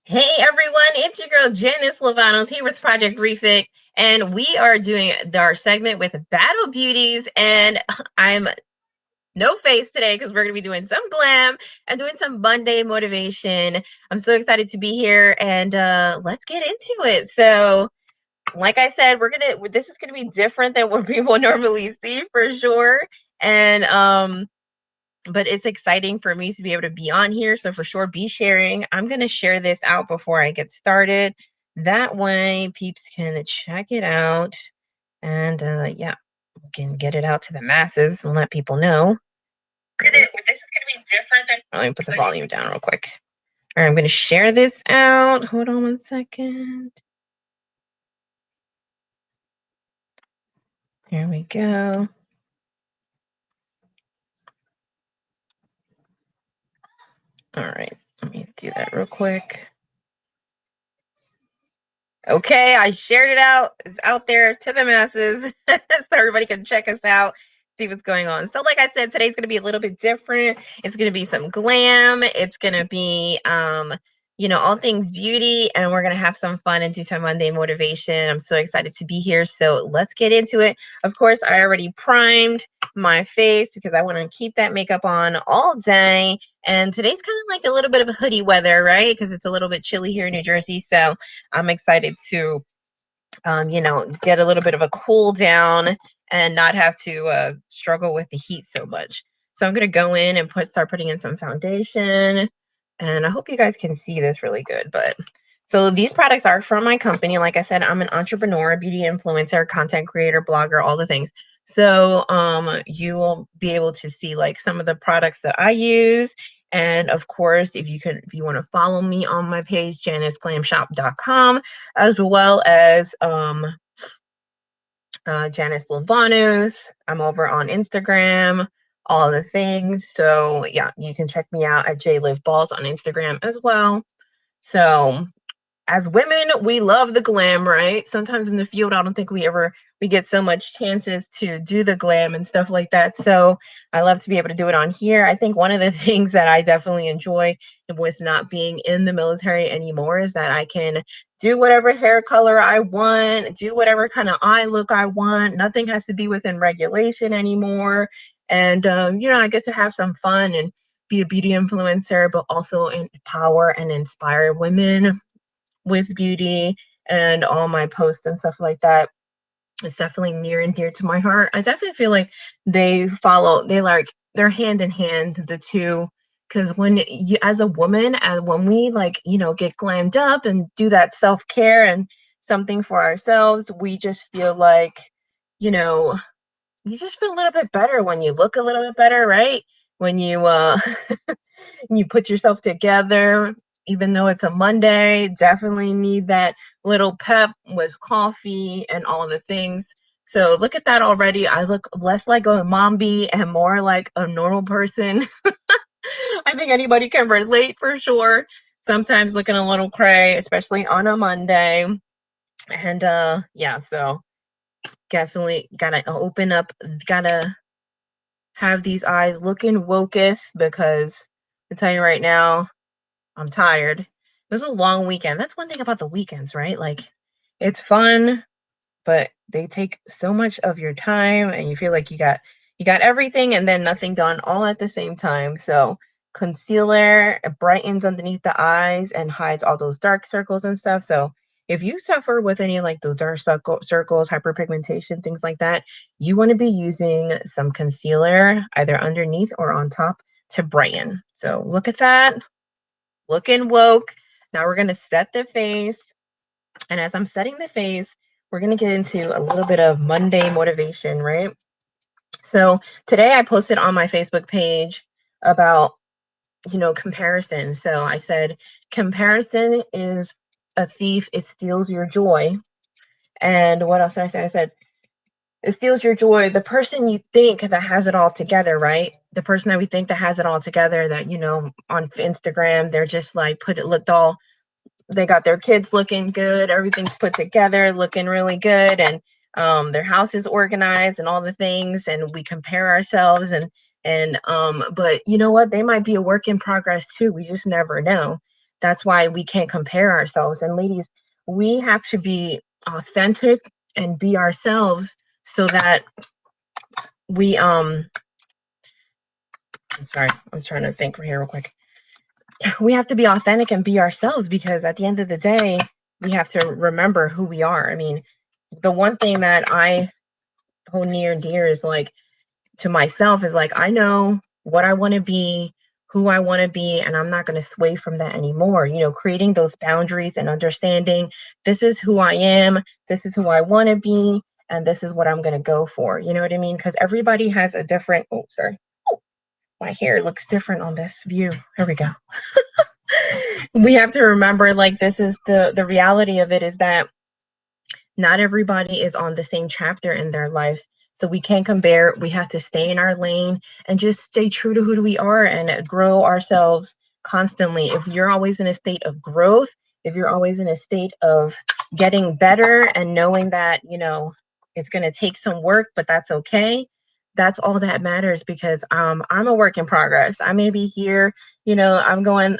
Hey everyone, it's your girl Janice Lavanos here with Project Refit, and we are doing our segment with Battle Beauties. And I'm no face today because we're going to be doing some glam and doing some Monday motivation. I'm so excited to be here, and let's get into it. So, like I said, this is gonna be different than what people normally see for sure. And but it's exciting for me to be able to be on here. So for sure, be sharing. I'm going to share this out before I get started. That way, peeps can check it out. And yeah, we can get it out to the masses and let people know. This is going to be different than. Let me put the volume down real quick. All right, I'm going to share this out. Hold on one second. Here we go. All right, let me do that real quick. Okay, I shared it out. It's out there to the masses so everybody can check us out, see what's going on. So like I said, today's going to be a little bit different. It's going to be some glam. It's going to be all things beauty, and we're going to have some fun and do some Monday motivation. I'm so excited to be here. So let's get into it. Of course, I already primed my face because I want to keep that makeup on all day. And today's kind of like a little bit of a hoodie weather, right? Because it's a little bit chilly here in New Jersey. So I'm excited to, get a little bit of a cool down and not have to struggle with the heat so much. So I'm going to go in and start putting in some foundation. And I hope you guys can see this really good. But so these products are from my company. Like I said, I'm an entrepreneur, beauty influencer, content creator, blogger, all the things. So you will be able to see like some of the products that I use. And of course, if you want to follow me on my page, janiceglamshop.com, as well as Janice Lavanos. I'm over on Instagram, all the things. So yeah, you can check me out at JLiveBalls on Instagram as well. So as women, we love the glam, right? Sometimes in the field, I don't think we get so much chances to do the glam and stuff like that. So I love to be able to do it on here. I think one of the things that I definitely enjoy with not being in the military anymore is that I can do whatever hair color I want, do whatever kind of eye look I want. Nothing has to be within regulation anymore. And, I get to have some fun and be a beauty influencer, but also empower and inspire women with beauty and all my posts and stuff like that. It's definitely near and dear to my heart. I definitely feel like they're hand in hand, the two. Because when you, as a woman, and when we get glammed up and do that self care and something for ourselves, we just feel like, you know, you just feel a little bit better when you look a little bit better, right? When you you put yourself together, even though it's a Monday, definitely need that little pep with coffee and all the things. So look at that already. I look less like a mombi and more like a normal person. I think anybody can relate for sure. Sometimes looking a little cray, especially on a Monday. And yeah, so definitely gotta open up, gotta have these eyes looking woketh because I tell you right now, I'm tired. It was a long weekend. That's one thing about the weekends, right? Like, it's fun, but they take so much of your time, and you feel like you got everything and then nothing done all at the same time. So concealer brightens underneath the eyes and hides all those dark circles and stuff. So if you suffer with any like those dark circles, hyperpigmentation, things like that, you want to be using some concealer either underneath or on top to brighten. So look at that, looking woke. Now we're going to set the face. And as I'm setting the face, we're going to get into a little bit of Monday motivation, right? So today I posted on my Facebook page about, comparison. So I said, comparison is a thief. It steals your joy. And what else did I say? I said, it steals your joy. The person you think that has it all together, right? The person that we think that has it all together, that, on Instagram, they're just like looked all, they got their kids looking good, everything's put together, looking really good, and their house is organized and all the things, and we compare ourselves but you know what? They might be a work in progress too. We just never know. That's why we can't compare ourselves. And ladies, we have to be authentic and be ourselves so that we I'm sorry, I'm trying to think here real quick. We have to be authentic and be ourselves, because at the end of the day, we have to remember who we are. I mean, the one thing that I hold near and dear is like to myself is like, I know what I want to be, who I want to be, and I'm not going to sway from that anymore. You know, creating those boundaries and understanding this is who I am, this is who I want to be, and this is what I'm going to go for. You know what I mean? Because everybody has a different, oh, sorry. My hair looks different on this view. Here we go. We have to remember, like, this is the reality of it, is that not everybody is on the same chapter in their life. So we can't compare. We have to stay in our lane and just stay true to who we are and grow ourselves constantly. If you're always in a state of growth, if you're always in a state of getting better and knowing that, you know, it's going to take some work, but that's okay. That's all that matters, because I'm a work in progress. I may be here, you know, I'm going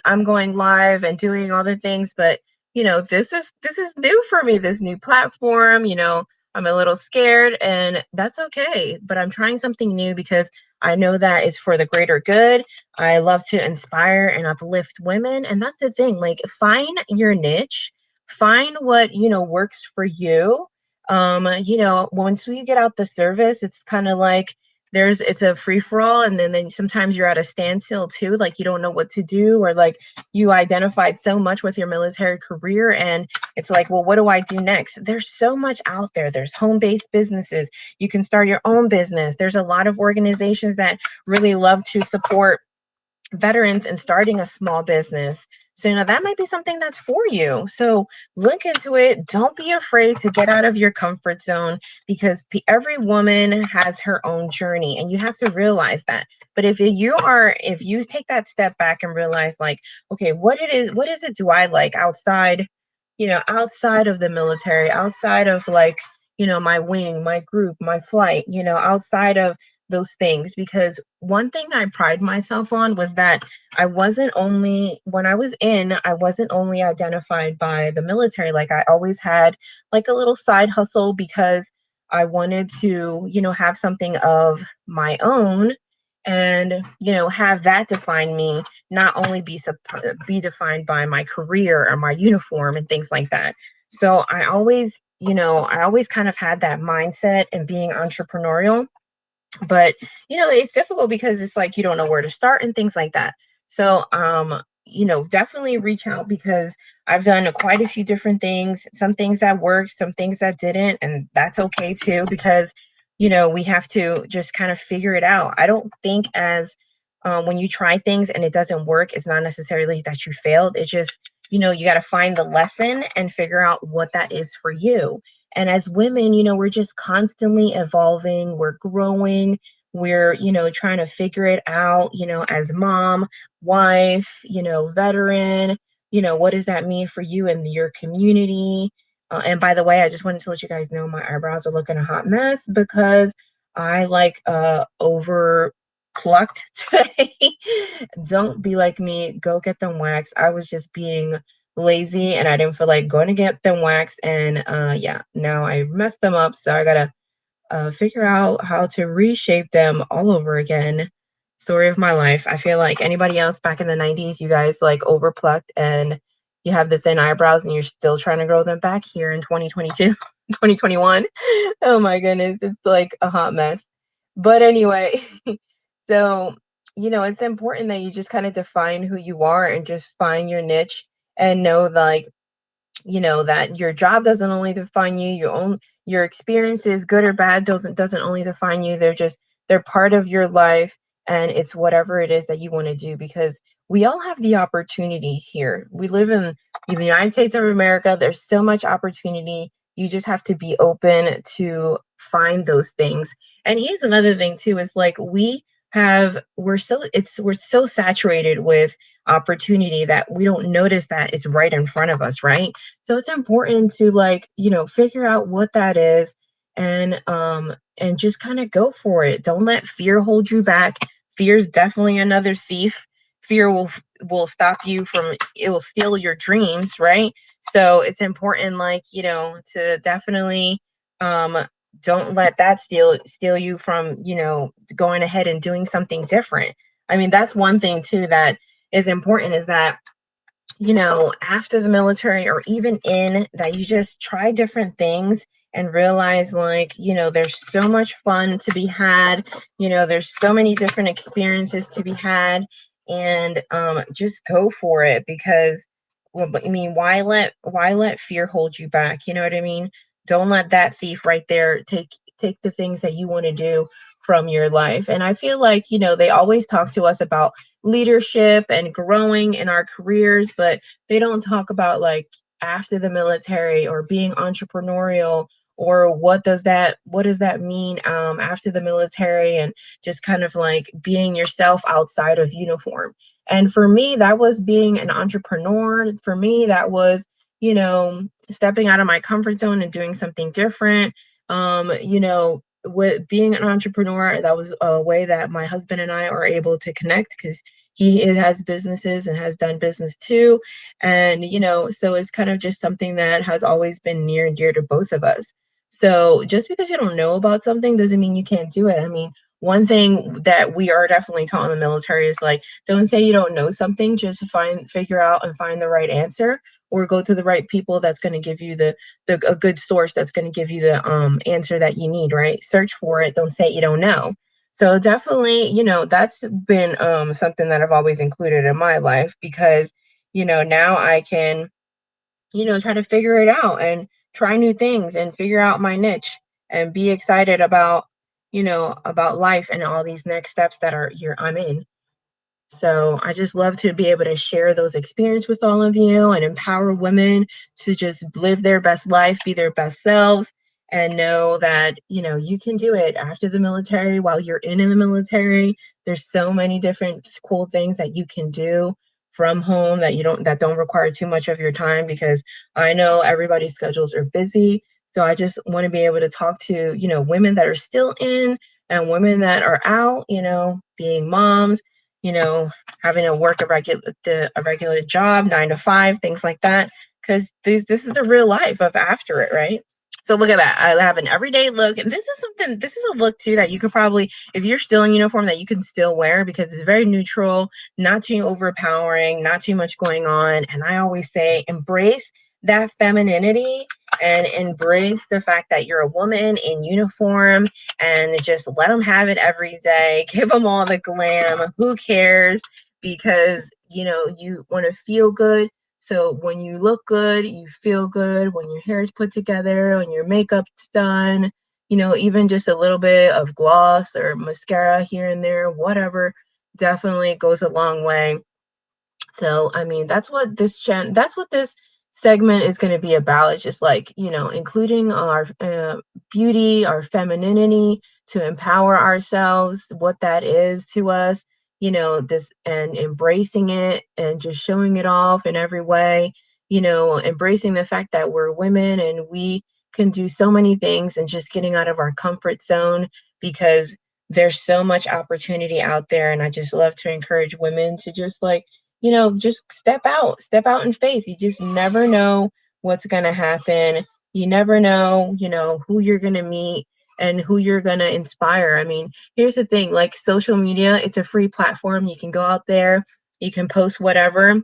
live and doing all the things, but you know, this is new for me, this new platform, you know, I'm a little scared, and that's okay, but I'm trying something new because I know that it's for the greater good. I love to inspire and uplift women, and that's the thing, like, find your niche, find what, you know, works for you. You know, once we get out the service, it's kind of like it's a free for all, and then sometimes you're at a standstill too, like you don't know what to do, or like you identified so much with your military career, and it's like, well, what do I do next? There's so much out there. There's home-based businesses. You can start your own business. There's a lot of organizations that really love to support veterans and starting a small business. So, you know, that might be something that's for you. So, look into it. Don't be afraid to get out of your comfort zone, because every woman has her own journey, and you have to realize that. But if you take that step back and realize, like, okay, what is it do I like outside, you know, outside of the military, outside of, like, you know, my wing, my group, my flight, you know, outside of those things. Because one thing I pride myself on was that when I was in, I wasn't only identified by the military. Like, I always had like a little side hustle, because I wanted to, you know, have something of my own, and, you know, have that define me, not only be defined by my career or my uniform and things like that. So I always, you know, I always kind of had that mindset in being entrepreneurial. But you know, it's difficult because it's like you don't know where to start and things like that. So you know, definitely reach out, because I've done quite a few different things, some things that worked, some things that didn't, and that's okay too, because you know, we have to just kind of figure it out. I don't think as when you try things and it doesn't work, it's not necessarily that you failed. It's just, you know, you got to find the lesson and figure out what that is for you. And as women, you know, we're just constantly evolving, we're growing, we're, you know, trying to figure it out, you know, as mom, wife, you know, veteran, you know, what does that mean for you and your community? And by the way, I just wanted to let you guys know my eyebrows are looking a hot mess, because I like over plucked today. Don't be like me. Go get them waxed. I was just being lazy, and I didn't feel like going to get them waxed. And yeah, now I messed them up. So I gotta figure out how to reshape them all over again. Story of my life. I feel like anybody else back in the 90s, you guys like overplucked and you have the thin eyebrows and you're still trying to grow them back here in 2022, 2021. Oh my goodness, it's like a hot mess. But anyway, so, you know, it's important that you just kind of define who you are and just find your niche, and know, like, you know, that your job doesn't only define you, your experiences, good or bad, doesn't only define you. They're part of your life, and it's whatever it is that you want to do, because we all have the opportunity here. We live in the United States of America. There's so much opportunity. You just have to be open to find those things. And here's another thing too, is like we're so saturated with opportunity that we don't notice that it's right in front of us, right? So it's important to, like, you know, figure out what that is, and just kind of go for it. Don't let fear hold you back. Fear is definitely another thief. fear will stop you from, it will steal your dreams, right? So it's important, like, to definitely um don't let that steal you from, going ahead and doing something different. I mean, that's one thing too that is important, is that, after the military, or even in that, you just try different things and realize, like, there's so much fun to be had. There's so many different experiences to be had, and just go for it, because, well, I mean, why let fear hold you back? You know what I mean? Don't let that thief right there take the things that you want to do from your life. And I feel like, they always talk to us about leadership and growing in our careers, but they don't talk about, like, after the military, or being entrepreneurial, or what does that mean after the military, and just kind of like being yourself outside of uniform. And for me, that was being an entrepreneur. For me, that was, stepping out of my comfort zone and doing something different. With being an entrepreneur, that was a way that my husband and I are able to connect, because he has businesses and has done business too. And, so it's kind of just something that has always been near and dear to both of us. So just because you don't know about something doesn't mean you can't do it. I mean, one thing that we are definitely taught in the military is, like, don't say you don't know something, just figure out and find the right answer, or go to the right people that's going to give you the a good source that's going to give you the answer that you need, right? Search for it. Don't say you don't know. So definitely, that's been something that I've always included in my life, because, now I can, try to figure it out and try new things and figure out my niche and be excited about life and all these next steps that I'm in. So I just love to be able to share those experiences with all of you and empower women to just live their best life, be their best selves, and know that, you can do it after the military, while you're in the military. There's so many different cool things that you can do from home that don't require too much of your time, because I know everybody's schedules are busy. So I just want to be able to talk to, women that are still in, and women that are out, being moms, you know, having to work a regular job, 9 to 5, things like that. Because this is the real life of after it, right? So look at that. I have an everyday look, and this is a look too that you could probably, if you're still in uniform, that you can still wear, because it's very neutral, not too overpowering, not too much going on. And I always say, embrace that femininity and embrace the fact that you're a woman in uniform, and just let them have it every day. Give them all the glam. Who cares? Because, you want to feel good. So when you look good, you feel good. When your hair is put together, when your makeup's done, even just a little bit of gloss or mascara here and there, whatever, definitely goes a long way. So, I mean, that's what this segment is going to be about. It's just like, including our beauty, our femininity, to empower ourselves, what that is to us, this, and embracing it and just showing it off in every way, embracing the fact that we're women and we can do so many things, and just getting out of our comfort zone, because there's so much opportunity out there. And I just love to encourage women to just, like, just step out in faith. You just never know what's going to happen. You never know, who you're going to meet and who you're going to inspire. I mean, here's the thing, like, social media, it's a free platform. You can go out there, you can post whatever,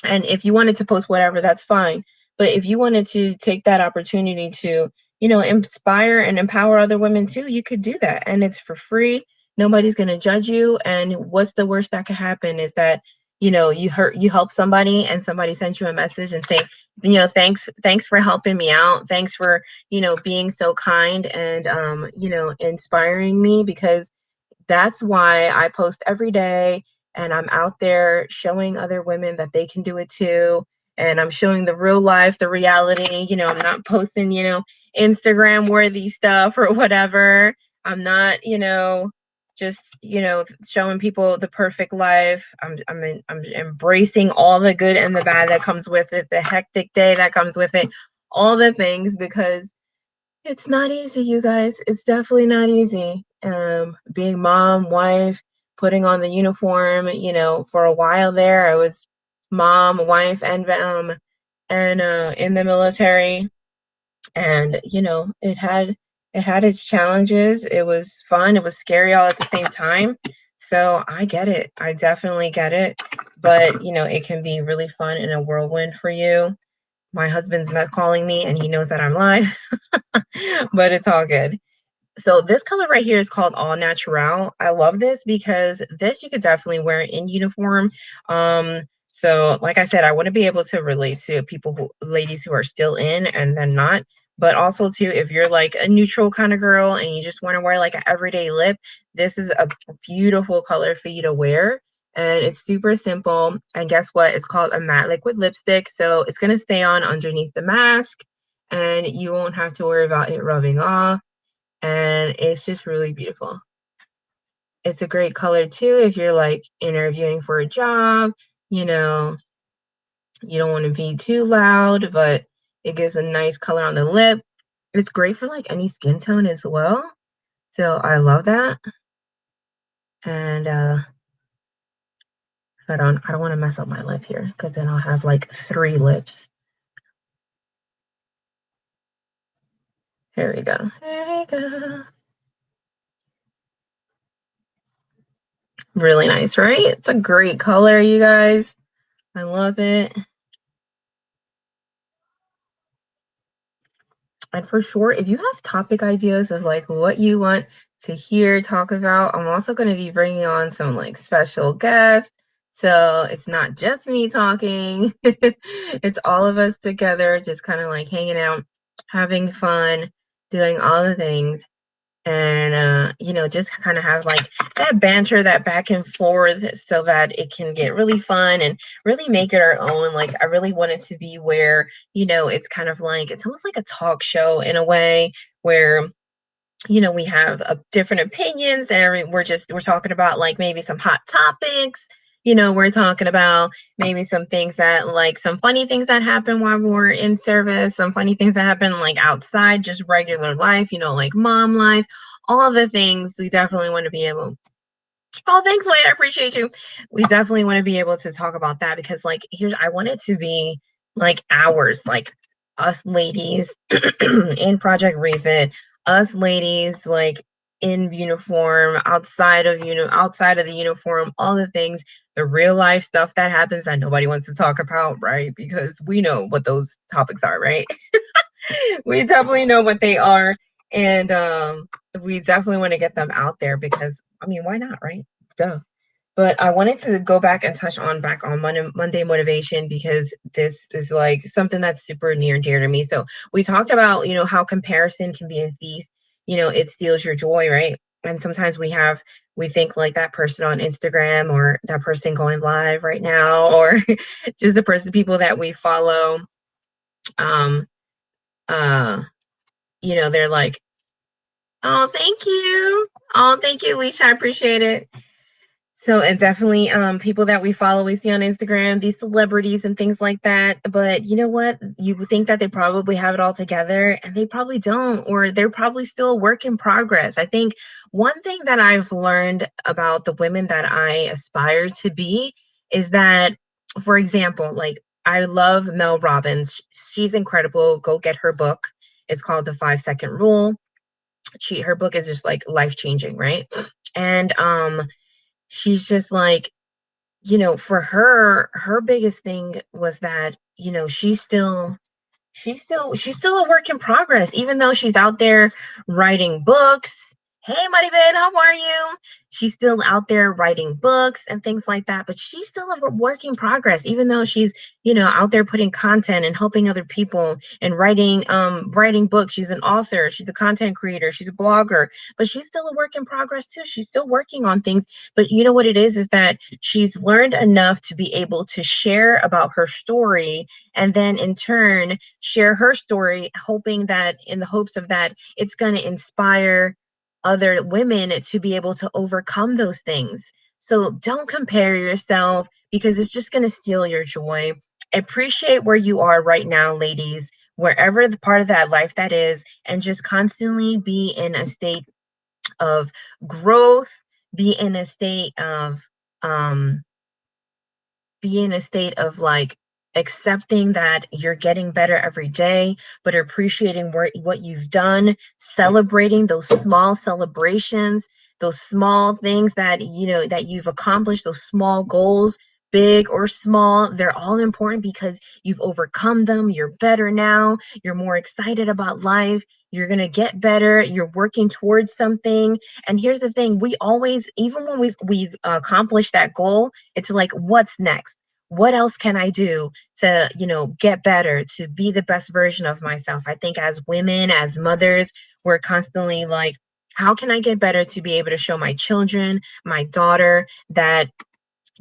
and if you wanted to post whatever, that's fine. But if you wanted to take that opportunity to, inspire and empower other women too, you could do that. And it's for free. Nobody's going to judge you. And what's the worst that could happen is that, you help somebody, and somebody sends you a message and say, thanks for helping me out. Thanks for, being so kind and, inspiring me, because that's why I post every day, and I'm out there showing other women that they can do it too. And I'm showing the real life, the reality. I'm not posting, Instagram worthy stuff or whatever. I'm not, just, showing people the perfect life. I'm embracing all the good and the bad that comes with it, the hectic day that comes with it, all the things, because it's not easy, you guys. It's definitely not easy. Being mom, wife, putting on the uniform. For a while there, I was mom, wife, and in the military, and it had its challenges. It was fun, it was scary all at the same time. So I get it, I definitely get it. But it can be really fun in a whirlwind for you. My husband's met calling me and he knows that I'm live. But it's all good. So this color right here is called All Natural. I love this because this you could definitely wear in uniform. So like I said, I want to be able to relate to ladies who are still in and then not. But also too, if you're like a neutral kind of girl and you just want to wear like an everyday lip, this is a beautiful color for you to wear. And it's super simple. And guess what? It's called a matte liquid lipstick. So it's going to stay on underneath the mask and you won't have to worry about it rubbing off, and it's just really beautiful. It's a great color too if you're like interviewing for a job, you know, you don't want to be too loud, but it gives a nice color on the lip. It's great for like any skin tone as well. So I love that. And hold on, I don't want to mess up my lip here because then I'll have like three lips. Here we go. There we go. Really nice, right? It's a great color, you guys. I love it. And for sure, if you have topic ideas of like what you want to hear, talk about, I'm also going to be bringing on some like special guests. So it's not just me talking, it's all of us together, just kind of like hanging out, having fun, doing all the things. And, just kind of have like that banter, that back and forth, so that it can get really fun and really make it our own. Like, I really want it to be where, it's kind of like, it's almost like a talk show in a way where, we have different opinions and we're talking about like maybe some hot topics. We're talking about maybe some things that like some funny things that happen while we're in service, some funny things that happen like outside, just regular life, like mom life, all the things we definitely want to be able. Oh, thanks, Wade. I appreciate you. We definitely want to be able to talk about that because, like, I want it to be like ours, like us ladies in Project Refit, us ladies like in uniform, outside of the uniform, all the things, the real life stuff that happens that nobody wants to talk about, right? Because we know what those topics are, right? We definitely know what they are, and we definitely want to get them out there because I mean, why not, right? Duh. But I wanted to go back on Monday motivation because this is like something that's super near and dear to me. So we talked about how comparison can be a thief. It steals your joy, right? And sometimes we think like that person on Instagram or that person going live right now or just people that we follow. Um, uh, they're like, oh, thank you. Oh, thank you, Alicia. I appreciate it. So, and definitely people that we follow, we see on Instagram, these celebrities and things like that. But you know what? You think that they probably have it all together and they probably don't, or they're probably still a work in progress. I think one thing that I've learned about the women that I aspire to be is that, for example, like I love Mel Robbins. She's incredible. Go get her book. It's called The 5 Second Rule. Her book is just like life changing, right? And she's just like, for her biggest thing was that, she's still a work in progress, even though she's out there writing books. Hey, Maribel, how are you? She's still out there writing books and things like that, but she's still a work in progress, even though she's, out there putting content and helping other people and writing books. She's an author, she's a content creator, she's a blogger, but she's still a work in progress too. She's still working on things. But you know what it is that she's learned enough to be able to share about her story and then in turn share her story, hoping that in the hopes of that it's going to inspire other women to be able to overcome those things. So don't compare yourself because it's just going to steal your joy. Appreciate where you are right now, ladies, wherever the part of that life that is, and just constantly be in a state of growth, be in a state of um be in a state of like accepting that you're getting better every day, but appreciating what you've done, celebrating those small celebrations, those small things that you know that you've accomplished, those small goals, big or small, they're all important because you've overcome them. You're better now. You're more excited about life. You're going to get better. You're working towards something. And here's the thing, we always, even when we've accomplished that goal, it's like, what's next? What else can I do to, get better, to be the best version of myself? I think as women, as mothers, we're constantly like, how can I get better to be able to show my children, my daughter, that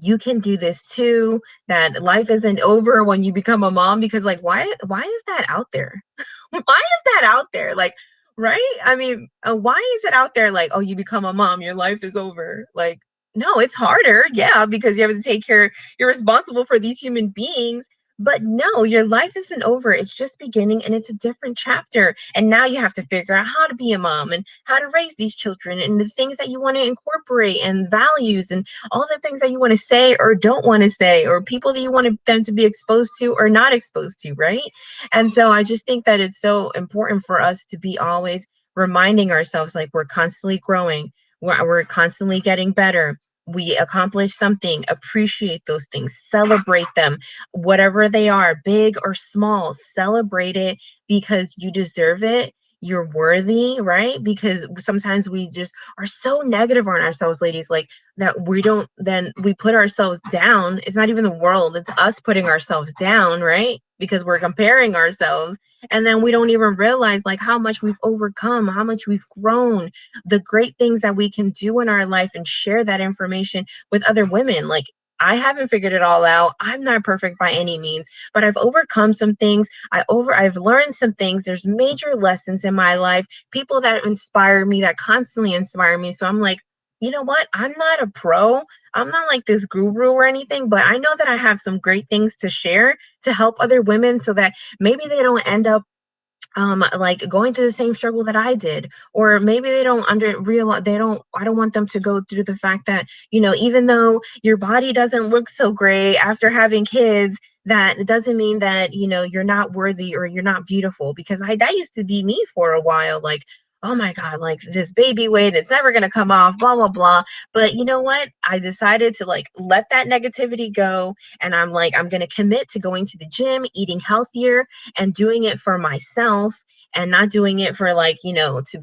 you can do this too, that life isn't over when you become a mom? Because like, why is that out there? Why is that out there? Like, right? I mean, why is it out there like, oh, you become a mom, your life is over? Like, no, it's harder. Yeah, because you have to take care, you're responsible for these human beings. But no, your life isn't over. It's just beginning and it's a different chapter. And now you have to figure out how to be a mom and how to raise these children and the things that you want to incorporate and values and all the things that you want to say or don't want to say, or people that you want them to be exposed to or not exposed to, right? And so I just think that it's so important for us to be always reminding ourselves like we're constantly growing, we're constantly getting better. We accomplish something, appreciate those things, celebrate them, whatever they are, big or small, celebrate it because you deserve it. You're worthy, right? Because sometimes we just are so negative on ourselves, ladies, like that we don't, then we put ourselves down. It's not even the world, it's us putting ourselves down, right? Because we're comparing ourselves. And then we don't even realize like how much we've overcome, how much we've grown, the great things that we can do in our life and share that information with other women. Like, I haven't figured it all out. I'm not perfect by any means, but I've overcome some things. I've learned some things. There's major lessons in my life, people that inspire me, that constantly inspire me. So I'm like, you know what? I'm not a pro. I'm not like this guru or anything, but I know that I have some great things to share to help other women so that maybe they don't end up like going through the same struggle that I did, or maybe they don't under realize they don't I don't want them to go through the fact that, even though your body doesn't look so great after having kids, that it doesn't mean that, you're not worthy or you're not beautiful. Because that used to be me for a while, like, oh my God, like this baby weight, it's never gonna come off, blah, blah, blah. But you know what? I decided to like let that negativity go. And I'm like, I'm gonna commit to going to the gym, eating healthier, and doing it for myself, and not doing it for like,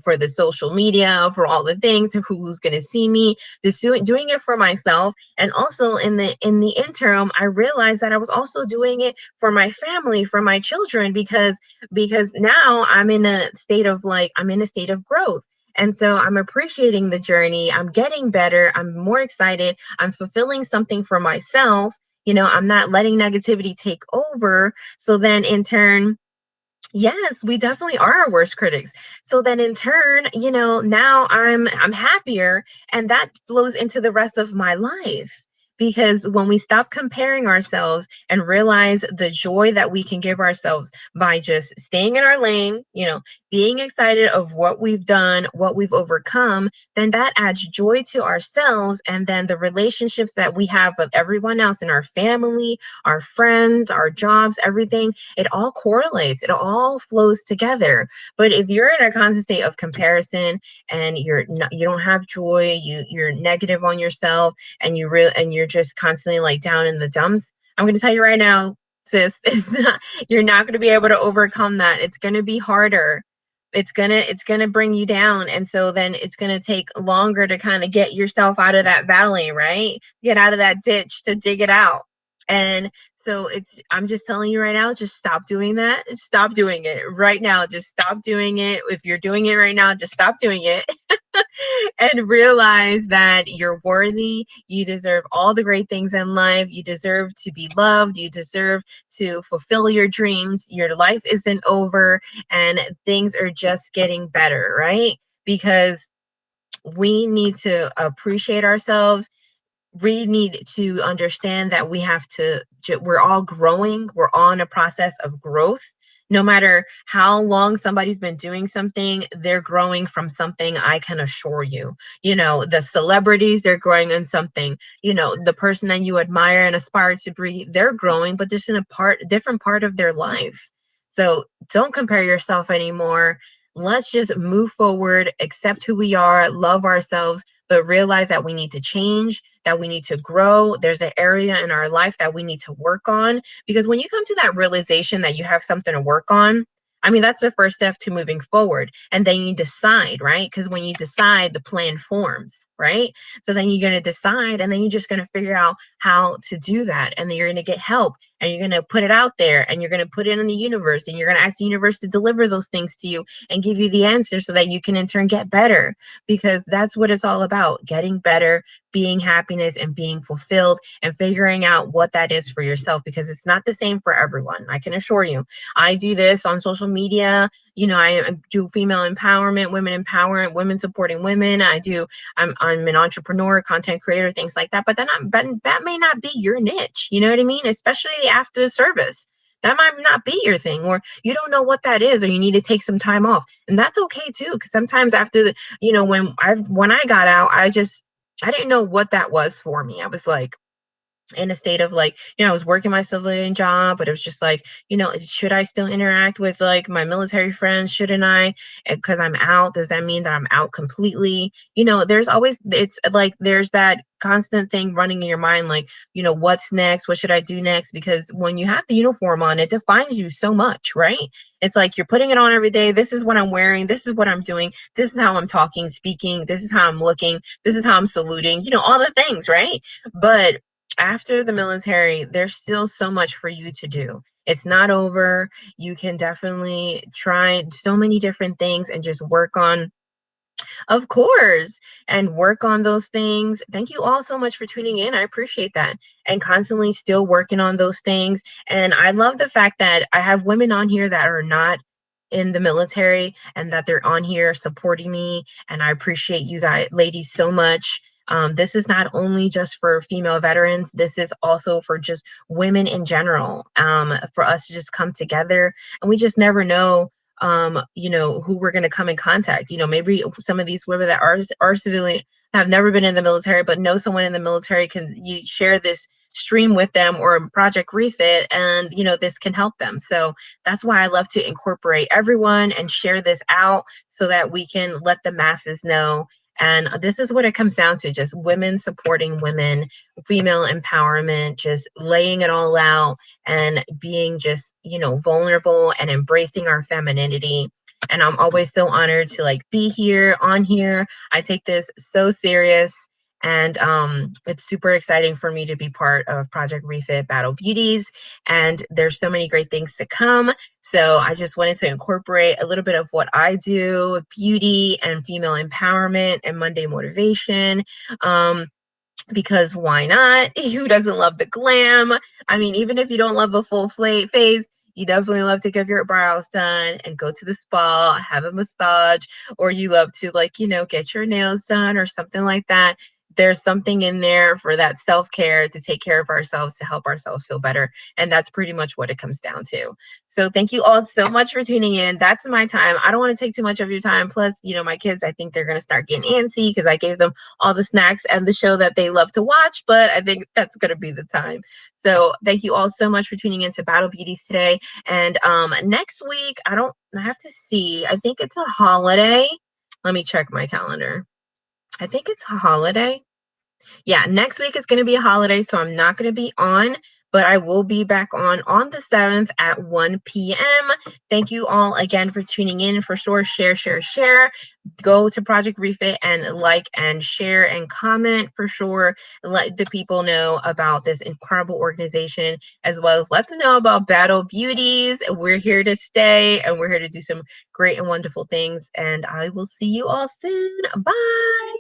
for the social media, for all the things, who's going to see me, just doing it for myself. And also in the interim, I realized that I was also doing it for my family, for my children, because now I'm in a state of growth. And so I'm appreciating the journey. I'm getting better. I'm more excited. I'm fulfilling something for myself. I'm not letting negativity take over. So then in turn, yes, we definitely are our worst critics. So then in turn, now I'm happier, and that flows into the rest of my life. Because when we stop comparing ourselves and realize the joy that we can give ourselves by just staying in our lane, being excited of what we've done, what we've overcome, then that adds joy to ourselves. And then the relationships that we have with everyone else in our family, our friends, our jobs, everything, it all correlates, it all flows together. But if you're in a constant state of comparison and you don't have joy, you're negative on yourself, and you're just constantly like down in the dumps, I'm going to tell you right now, sis, you're not going to be able to overcome that. It's going to be harder. It's gonna bring you down. And so then it's gonna take longer to kind of get yourself out of that valley, right? Get out of that ditch to dig it out. And so I'm just telling you right now, just stop doing that. Stop doing it right now. Just stop doing it. If you're doing it right now, just stop doing it. And realize that you're worthy. You deserve all the great things in life. You deserve to be loved. You deserve to fulfill your dreams. Your life isn't over, and things are just getting better, right? Because we need to appreciate ourselves. We need to understand that we're all growing. We're all in a process of growth. No matter how long somebody's been doing something, they're growing from something, I can assure you. The celebrities, they're growing in something. The person that you admire and aspire to be, they're growing, but just in a different part of their life. So don't compare yourself anymore. Let's just move forward, accept who we are, love ourselves, but realize that we need to change, that we need to grow. There's an area in our life that we need to work on, because when you come to that realization that you have something to work on, I mean, that's the first step to moving forward. And then you decide, right? Because when you decide, the plan forms, right? So then you're going to decide, and then you're just going to figure out how to do that. And then you're going to get help, and you're going to put it out there, and you're going to put it in the universe, and you're going to ask the universe to deliver those things to you and give you the answer so that you can in turn get better, because that's what it's all about: getting better, being happiness, and being fulfilled, and figuring out what that is for yourself, because it's not the same for everyone. I can assure you. I do this on social media. I do female empowerment, women empowerment, women supporting women. I'm an entrepreneur, content creator, things like that. But that may not be your niche. You know what I mean? Especially after the service. That might not be your thing, or you don't know what that is, or you need to take some time off. And that's okay too. Because sometimes after when I got out, I didn't know what that was for me. I was like in a state of like, I was working my civilian job, but it was just like, should I still interact with like my military friends? Shouldn't I? Because I'm out, does that mean that I'm out completely? It's like there's that constant thing running in your mind, like, what's next? What should I do next? Because when you have the uniform on, it defines you so much, right? It's like you're putting it on every day. This is what I'm wearing. This is what I'm doing. This is how I'm talking, speaking. This is how I'm looking. This is how I'm saluting, all the things, right? But after the military, there's still so much for you to do. It's not over. You can definitely try so many different things and just work on, of course, and work on those things. Thank you all so much for tuning in. I appreciate that. And constantly still working on those things. And I love the fact that I have women on here that are not in the military, and that they're on here supporting me. And I appreciate you guys, ladies, so much. This is not only just for female veterans, this is also for just women in general, for us to just come together. And we just never know, who we're going to come in contact. Maybe some of these women that are civilian, have never been in the military, but know someone in the military, can you share this stream with them, or Project Refit, and this can help them. So that's why I love to incorporate everyone and share this out, so that we can let the masses know. And this is what it comes down to: just women supporting women, female empowerment, just laying it all out, and being just, vulnerable, and embracing our femininity. And I'm always so honored to like be here on here. I take this so serious. And it's super exciting for me to be part of Project Refit Battle Beauties. And there's so many great things to come. So I just wanted to incorporate a little bit of what I do: beauty and female empowerment and Monday motivation. Because why not? Who doesn't love the glam? I mean, even if you don't love a full face, you definitely love to get your brows done and go to the spa, have a massage, or you love to like, get your nails done or something like that. There's something in there for that self-care, to take care of ourselves, to help ourselves feel better. And that's pretty much what it comes down to. So thank you all so much for tuning in. That's my time. I don't want to take too much of your time. Plus, my kids, I think they're going to start getting antsy because I gave them all the snacks and the show that they love to watch, but I think that's going to be the time. So thank you all so much for tuning into Battle Beauties today. And next week, I have to see. I think it's a holiday. Let me check my calendar. I think it's a holiday. Yeah, next week is going to be a holiday, so I'm not going to be on, but I will be back on the 7th at 1 p.m. Thank you all again for tuning in. For sure, share, share, share. Go to Project Refit and like and share and comment for sure. Let the people know about this incredible organization, as well as let them know about Battle Beauties. We're here to stay, and we're here to do some great and wonderful things. And I will see you all soon. Bye.